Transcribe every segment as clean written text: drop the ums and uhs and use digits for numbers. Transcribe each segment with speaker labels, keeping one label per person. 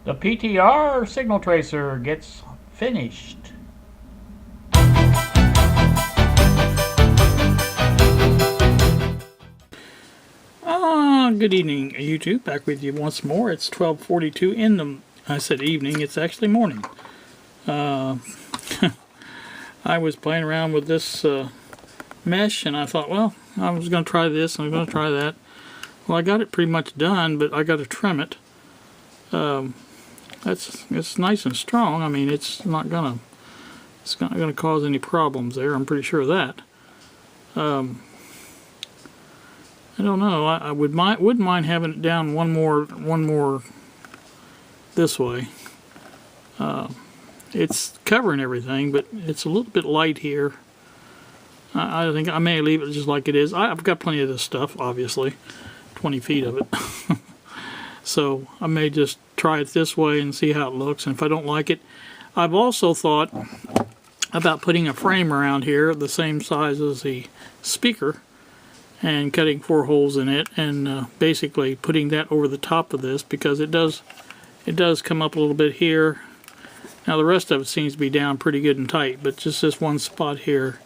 Speaker 1: The PTR signal tracer gets finished. Good evening, YouTube. Back with you once more. It's 12:42 in the, I said evening, it's actually morning. I was playing around with this mesh, and I thought, well, I was going to try this, and I'm going to try that. Well, I got it pretty much done, but I got to trim it. It's nice and strong. I mean, it's not gonna cause any problems there. I'm pretty sure of that. I don't know. I wouldn't mind having it down one more this way. It's covering everything, but it's a little bit light here. I think I may leave it just like it is. I've got plenty of this stuff, obviously, 20 feet of it. So I may just try it this way and see how it looks. And if I don't like it, I've also thought about putting a frame around here the same size as the speaker and cutting 4 holes in it, and basically putting that over the top of this, because it does come up a little bit here. Now the rest of it seems to be down pretty good and tight, but just this one spot here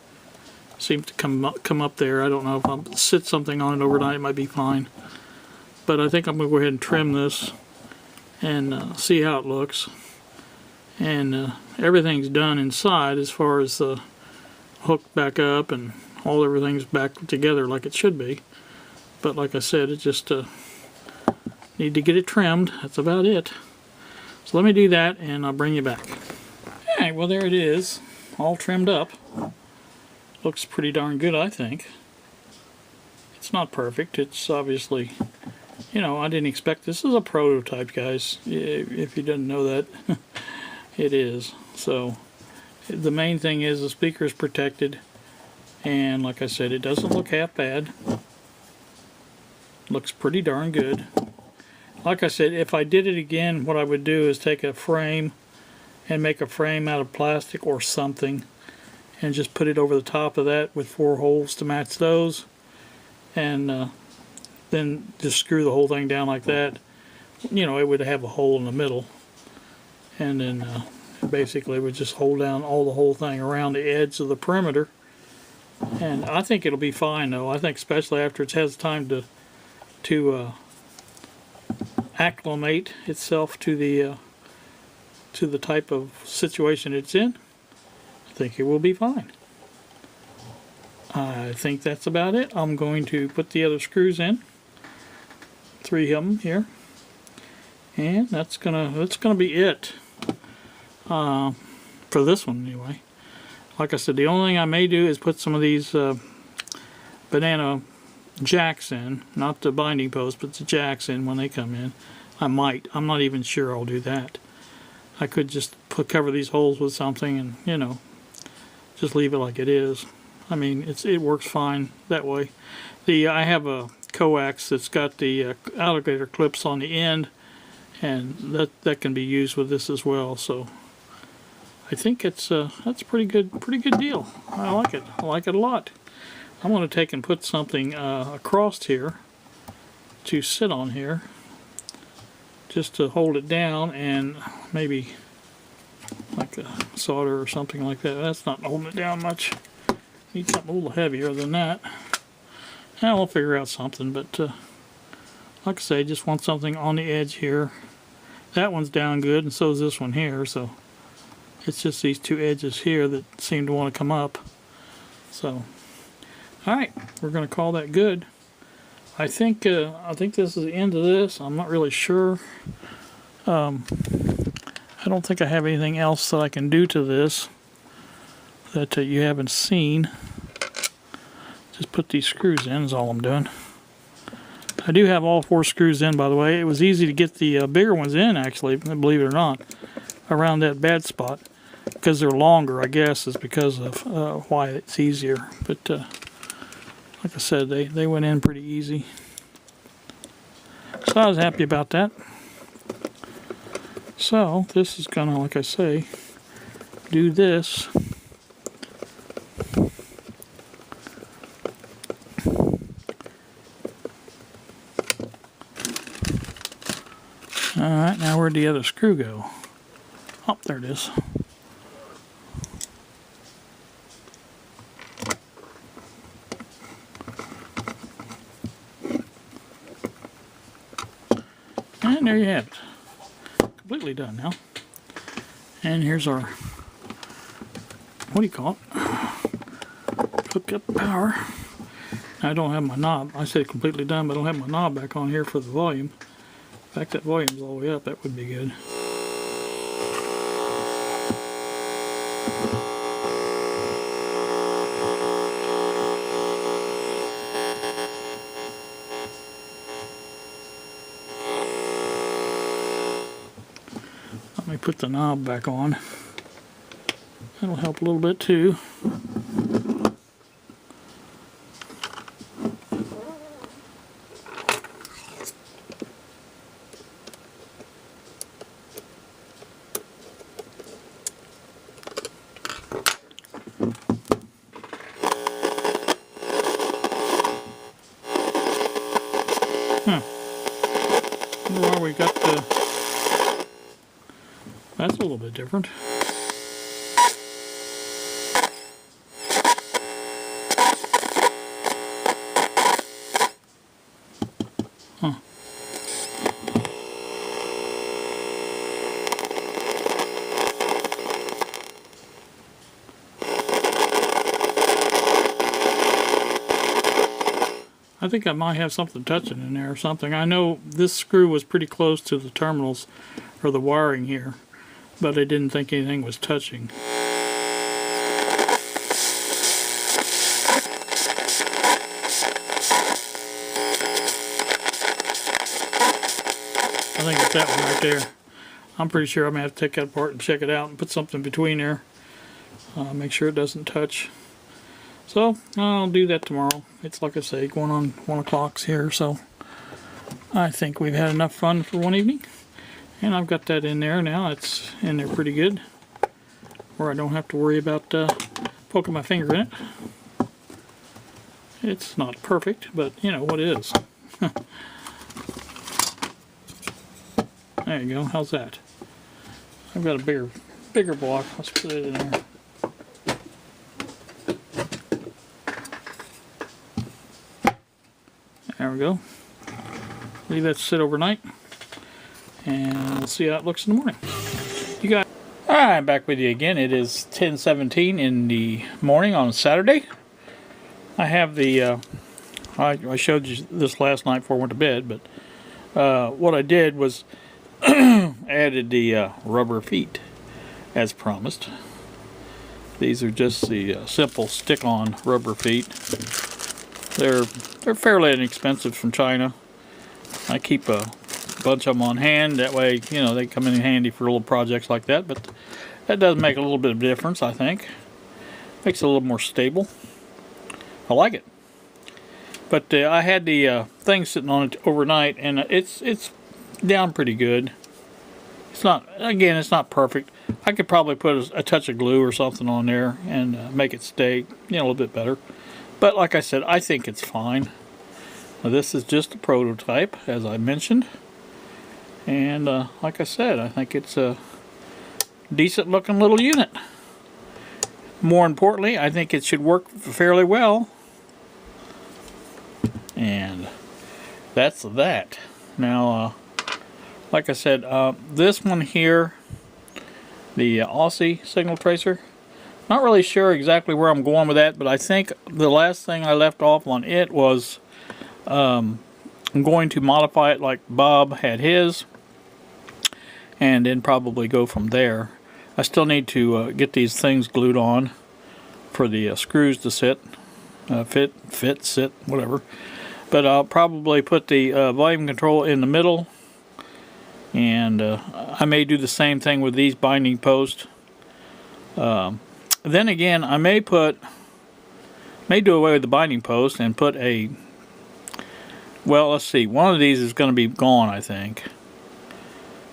Speaker 1: seems to come up there. I don't know if I'll sit something on it overnight, it might be fine. But I think I'm going to go ahead and trim this and see how it looks. And everything's done inside as far as the hook back up, and everything's back together like it should be. But like I said, it just need to get it trimmed. That's about it. So let me do that, and I'll bring you back. Alright, well there it is, all trimmed up. Looks pretty darn good, I think. It's not perfect. It's obviously, you know, I didn't expect this. Is a prototype, guys. If you didn't know that, it is. So the main thing is the speaker is protected, and like I said, it doesn't look half bad. Looks pretty darn good. Like I said, if I did it again, what I would do is take a frame and make a frame out of plastic or something, and just put it over the top of that with 4 holes to match those, and then just screw the whole thing down like that. You know, it would have a hole in the middle, and then basically would just hold down the whole thing around the edge of the perimeter. And I think it'll be fine, though. I think especially after it has time to acclimate itself to the type of situation it's in, I think it will be fine. I think that's about it. I'm going to put the other screws in, 3 of them here, and that's gonna be it for this one anyway. Like I said, the only thing I may do is put some of these banana jacks in, not the binding posts, but the jacks in when they come in. I might. I'm not even sure I'll do that. I could just cover these holes with something and, you know, just leave it like it is. I mean, it works fine that way. I have a coax that's got the alligator clips on the end, and that can be used with this as well. So I think that's a pretty good deal. I like it. I like it a lot. I'm going to take and put something across here to sit on here, just to hold it down, and maybe like a solder or something like that. That's not holding it down much. Need something a little heavier than that. And we'll figure out something, but like I say, just want something on the edge here. That one's down good, and so is this one here, so it's just these 2 edges here that seem to want to come up. So, alright, we're going to call that good. I think this is the end of this. I'm not really sure. I don't think I have anything else that I can do to this that you haven't seen. Just put these screws in is all I'm doing. I do have all 4 screws in, by the way. It was easy to get the bigger ones in, actually, believe it or not, around that bad spot. Because they're longer, I guess, is because of why it's easier. But like I said, they went in pretty easy. So I was happy about that. So this is gonna, like I say, do this. Alright, now where'd the other screw go? Oh, there it is. And there you have it. Completely done now. And here's our, what do you call it? Hook up power. I don't have my knob. I said completely done, but I don't have my knob back on here for the volume. In fact, that volume's all the way up. That would be good. Let me put the knob back on. That'll help a little bit too. Where we got the, that's a little bit different. Huh. I think I might have something touching in there or something. I know this screw was pretty close to the terminals or the wiring here, but I didn't think anything was touching. I think it's that one right there. I'm pretty sure I'm going to have to take that apart and check it out and put something between there. Make sure it doesn't touch. So I'll do that tomorrow. It's like I say, going on 1 o'clock here, so I think we've had enough fun for one evening. And I've got that in there now. It's in there pretty good, where I don't have to worry about poking my finger in it. It's not perfect, but you know what is. There you go. How's that? I've got a bigger block. Let's put it in there. There we go. Leave that sit overnight, and we'll see how it looks in the morning. You guys. Alright, I'm back with you again. It is 10:17 in the morning on Saturday. I have the, I showed you this last night before I went to bed, but what I did was added the rubber feet as promised. These are just the simple stick-on rubber feet. They're fairly inexpensive from China. I keep a bunch of them on hand. That way, you know, they come in handy for little projects like that. But that does make a little bit of difference, I think. Makes it a little more stable. I like it. But I had the thing sitting on it overnight, and it's down pretty good. It's not, again, it's not perfect. I could probably put a touch of glue or something on there and make it stay, you know, a little bit better. But like I said, I think it's fine. Now, this is just a prototype, as I mentioned. And like I said, I think it's a decent looking little unit. More importantly, I think it should work fairly well. And that's that. Now, like I said, this one here, the Aussie signal tracer, not really sure exactly where I'm going with that, but I think the last thing I left off on it was I'm going to modify it like Bob had his, and then probably go from there. I still need to get these things glued on for the screws to sit, sit, whatever. But I'll probably put the volume control in the middle, and I may do the same thing with these binding posts. Then again, I may do away with the binding post and put a, well, let's see, one of these is going to be gone, I think.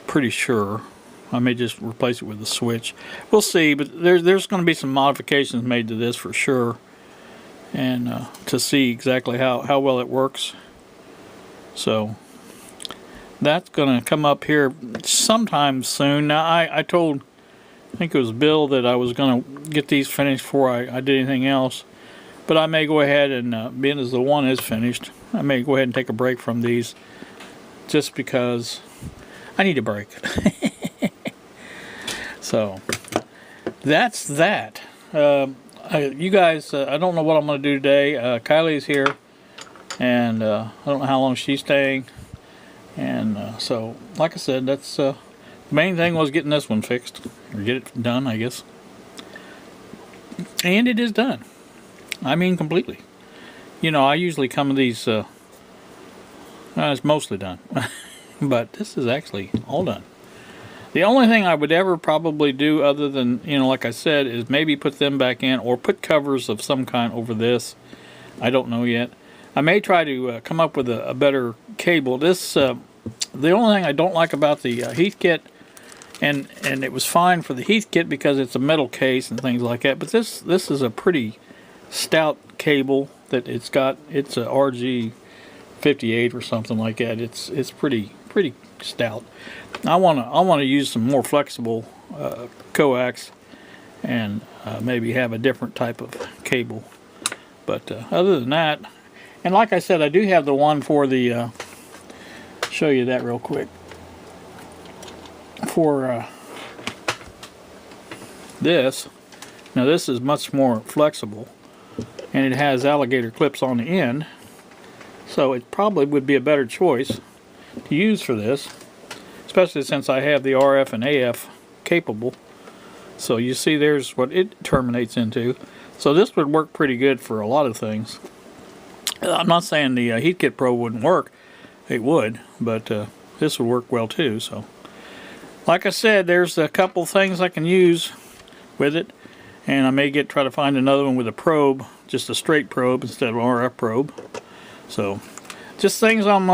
Speaker 1: Pretty sure. I may just replace it with a switch. We'll see, but there's going to be some modifications made to this for sure, and to see exactly how well it works. So that's going to come up here sometime soon. Now, I think it was Bill that I was going to get these finished before I did anything else. But I may go ahead and, being as the one is finished, I may go ahead and take a break from these just because I need a break. So, that's that. You guys, I don't know what I'm going to do today. Kylie's here, and I don't know how long she's staying. And so, like I said, that's the main thing was getting this one fixed, or get it done, I guess. And it is done. I mean, completely. You know, I usually come to these, it's mostly done. But this is actually all done. The only thing I would ever probably do, other than, you know, like I said, is maybe put them back in, or put covers of some kind over this. I don't know yet. I may try to come up with a better cable. This, the only thing I don't like about the heath kit, and it was fine for the heath kit because it's a metal case and things like that, but this is a pretty stout cable that it's got. It's a RG58 or something like that. It's pretty stout. I want to use some more flexible coax and maybe have a different type of cable. But other than that, and like I said, I do have the one for the show you that real quick. For this, now this is much more flexible, and it has alligator clips on the end, so it probably would be a better choice to use for this, especially since I have the RF and AF capable. So you see there's what it terminates into. So this would work pretty good for a lot of things. I'm not saying the Heathkit Pro wouldn't work. It would, but this would work well too. So, like I said, there's a couple things I can use with it, and I may try to find another one with a probe, just a straight probe instead of an RF probe. So, just things I'm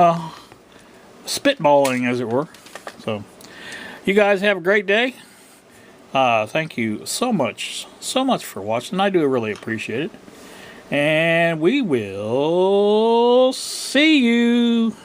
Speaker 1: spitballing, as it were. So, you guys have a great day. Thank you so much for watching. I do really appreciate it. And we will see you.